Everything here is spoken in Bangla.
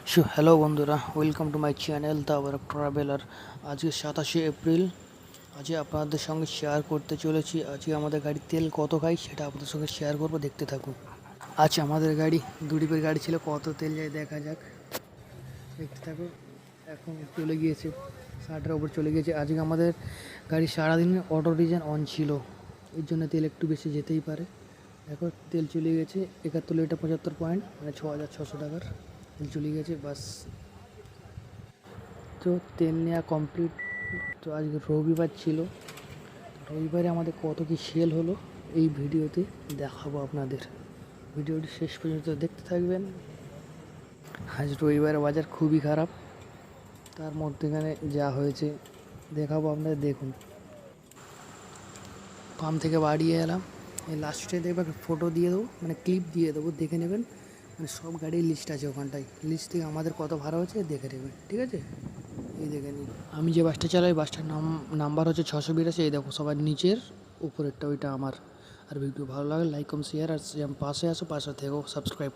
হ্যালো বন্ধুরা, welcome to my channel the work traveller. আজকে 27 এপ্রিল। আজকে আপনাদের সঙ্গে শেয়ার করতে চলেছি আজকে আমাদের গাড়ির তেল কত খাই সেটা আপনাদের সঙ্গে শেয়ার করবো, দেখতে থাকুন। আজ আমাদের গাড়ি দুডিপের গাড়ি ছিল, কত তেল যায় দেখা যাক, দেখতে থাকুন। এখন চলে গিয়েছে 60-এর ওপর চলে গিয়েছে। আজকে আমাদের গাড়ি সারাদিন অটো রিজার্ভ অন ছিল, এর জন্য তেল একটু বেশি যেতেই পারে। দেখো তেল চলে গেছে 71 লিটার 75 পয়েন্ট, মানে 6600 টাকার তেল চলে গেছে। বাস, তো তেল নেওয়া কমপ্লিট। তো আজকে রবিবার ছিল, রবিবারে আমাদের কত কি সেল হলো এই ভিডিওতে দেখাবো আপনাদের। ভিডিওটি শেষ পর্যন্ত দেখতে থাকবেন। আজ রবিবারে বাজার খুবই খারাপ, তার মধ্যেখানে যা হয়েছে দেখাবো আপনাদের, দেখুন। পাম্প থেকে বাড়িয়ে এলাম, এই লাস্টে দেখবেন ফটো দিয়ে দেবো, মানে ক্লিপ দিয়ে দেবো, দেখে নেবেন। মানে সব গাড়ির লিস্ট আছে ওখানটায়, লিস্ট থেকে আমাদের কত ভাড়া হচ্ছে দেখে নেবেন, ঠিক আছে? এই দেখে নিন, আমি যে বাসটা চালাই বাসটার নাম্বার হচ্ছে 682। এই দেখো সবার নিচের উপরেরটা ওইটা আমার। আর ভিডিও ভালো লাগে লাইক কম শেয়ার, আর পাশে আসো, পাশে থেকেও সাবস্ক্রাইব।